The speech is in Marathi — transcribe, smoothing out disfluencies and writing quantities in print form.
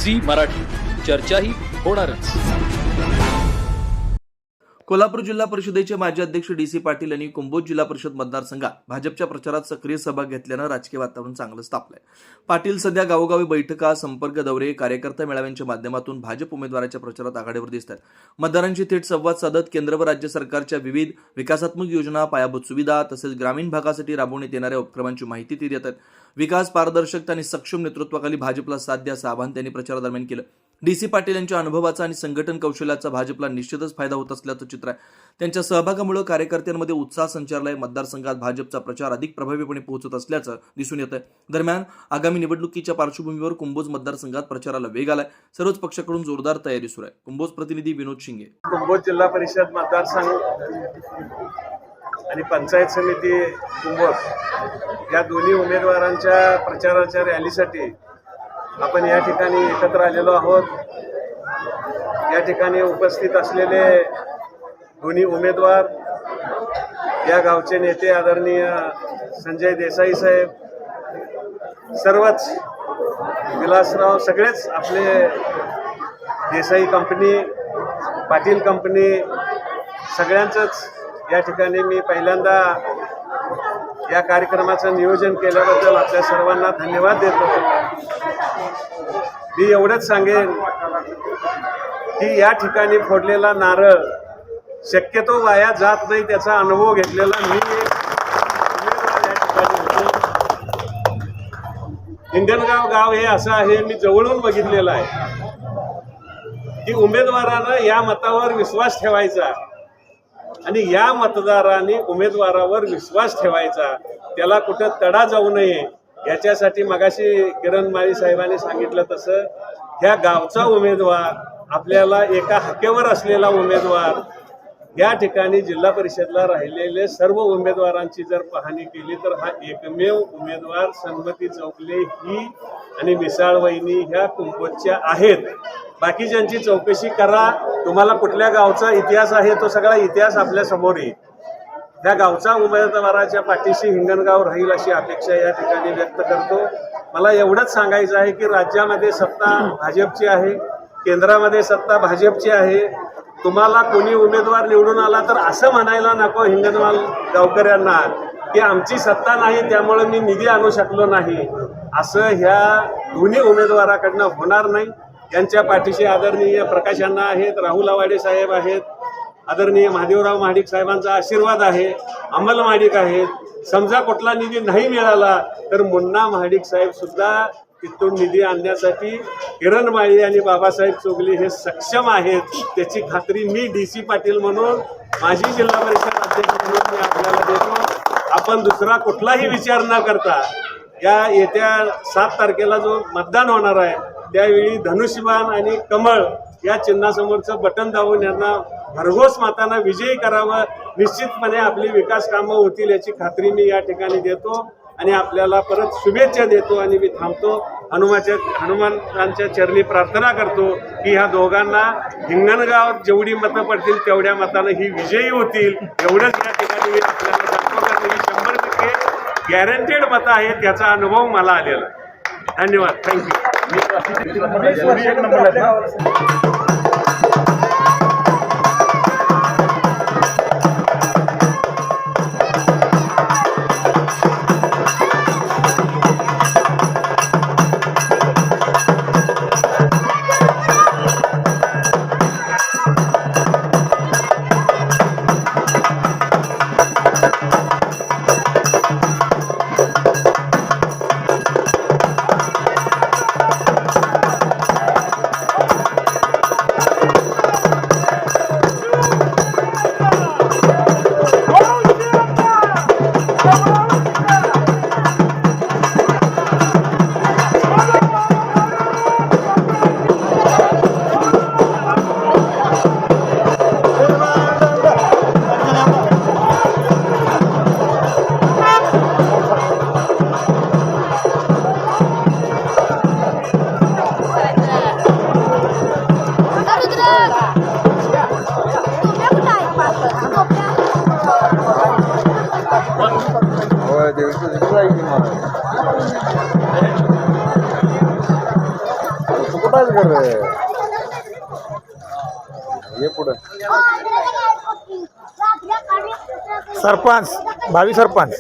झी मराठी, चर्चा ही होणारच. कोल्हापूर जिल्हा परिषदेचे माजी अध्यक्ष डी.सी. पाटील यांनी कुंभोज जिल्हा परिषद मतदारसंघात भाजपच्या प्रचारात सक्रिय सहभाग घेतल्यानं राजकीय वातावरण चांगलंच तापलंय. पाटील सध्या गावोगावी बैठका, संपर्क दौरे, कार्यकर्ता मेळाव्यांच्या माध्यमातून भाजप उमेदवाराच्या प्रचारात आघाडीवर दिसतात. मतदारांशी थेट संवाद साधत केंद्र व राज्य सरकारच्या विविध विकासात्मक योजना, पायाभूत सुविधा तसेच ग्रामीण भागासाठी राबवण्यात येणाऱ्या उपक्रमांची माहिती ते देतात. विकास, पारदर्शकता आणि सक्षम नेतृत्वाखाली भाजपला साथ द्या असं आवाहन त्यांनी प्रचारादरम्यान केलं. डी.सी. पाटील यांच्या अनुभवाचा आणि संघटन कौशल्याचा भाजपला निश्चितच फायदा होत असल्याचं चित्र आहे. त्यांच्या सहभागामुळे कार्यकर्त्यांमध्ये उत्साह संचारलाय. मतदारसंघात भाजपचा प्रचार अधिक प्रभावीपणे पोहोचत असल्याचं दिसून येत आहे. दरम्यान आगामी निवडणुकीच्या पार्श्वभूमीवर कुंभोज मतदारसंघात प्रचाराला वेग आलाय. सर्वच पक्षाकडून जोरदार तयारी सुरू आहे. कुंभोज प्रतिनिधी विनोद शिंगे. कुंभोज जिल्हा परिषद मतदारसंघ आणि पंचायत समिती कुंभोज या दोन्ही उमेदवारांच्या प्रचाराच्या रॅलीसाठी आपण या ठिकाणी एकत्र आलेलो आहोत. या ठिकाणी उपस्थित असलेले दोन्ही उमेदवार, या गावचे नेते आदरणीय संजय देसाई साहेब, सर्वच विलासराव, सगळेच आपले देसाई कंपनी, पाटील कंपनी, सगळ्यांचंच या ठिकाणी मी पहिल्यांदा या कार्यक्रमाचं नियोजन केल्याबद्दल आपल्या सर्वांना धन्यवाद देतो. मी एवढंच सांगेन की या ठिकाणी फोडलेला नारळ शक्यतो वाया जात नाही, त्याचा अनुभव घेतलेला मी या ठिकाणी होतो. हिंगणगाव गाव हे असं आहे, मी जवळून बघितलेलं आहे की उमेदवारानं या मतावर विश्वास ठेवायचा आणि या मतदारांनी उमेदवारावर विश्वास ठेवायचा, त्याला कुठं तडा जाऊ नये याच्यासाठी मगाशी किरण माळी साहेबांनी सांगितलं तसं ह्या गावचा उमेदवार, आपल्याला एका हाकेवर असलेला उमेदवार, या ठिकाणी जिल्हा परिषदला राहिलेले सर्व उमेदवारांची जर पाहणी केली तर हा एकमेव उमेदवार सन्मती चौगले ही आणि मिसाळ वहिनी ह्या कुंभोजच्या आहेत. बाकीच्यांची चौकशी करा, तुम्हाला कुठल्या गावचा इतिहास आहे तो सगळा इतिहास आपल्या समोर येईल. त्या गावचा उमेदवाराच्या पाठीशी हिंगणगाव राहील अशी अपेक्षा या ठिकाणी व्यक्त करतो. मला एवढंच सांगायचं आहे की राज्यामध्ये सत्ता भाजपची आहे, केंद्रामध्ये सत्ता भाजपची आहे. तुम्हाला कोणी उमेदवार निवडून आला तर असं म्हणायला नको हिंगणगाव गावकऱ्यांना की आमची सत्ता नाही त्यामुळे मी निधी आणू शकलो नाही, असं ह्या दोन्ही उमेदवाराकडनं होणार नाही. यांच्या पाठीशी आदरणीय प्रकाश अण्णा आहेत, राहुल आवाडे साहेब आहेत, आदरणीय महादेवराव महाडिक साहेबांचा आशीर्वाद आहे, अंमल महाडिक आहेत. समजा कुठला निधी नाही मिळाला तर मुन्ना महाडिक साहेब सुद्धा तिथून निधी आणण्यासाठी किरण माळी आणि बाबासाहेब चोगले हे सक्षम आहेत, त्याची खात्री मी डी.सी. पाटील म्हणून, माजी जिल्हा परिषद अध्यक्ष म्हणून मी आपल्याला देतो. आपण दुसरा कुठलाही विचार न करता या येत्या 7 तारखेला जो मतदान होणार आहे त्यावेळी धनुष्यबाण आणि कमळ या चिन्हासमोरचं बटन दाबून यांना भरघोस मतानं विजयी करावं. निश्चितपणे आपली विकास कामं होतील याची खात्री मी या ठिकाणी देतो आणि आपल्याला परत शुभेच्छा देतो आणि मी थांबतो. हनुमानांच्या चरणी प्रार्थना करतो की ह्या दोघांना हिंगणगाव जेवढी मतं पडतील तेवढ्या मतानं ही विजयी होतील. एवढंच या ठिकाणी मी आपल्याला सांगतो कारण ही 100% गॅरंटेड मतं आहेत, त्याचा अनुभव मला आलेला. धन्यवाद, थँक्यू. वाटायचं खरं हे पुढं सरपंच भावी सरपंच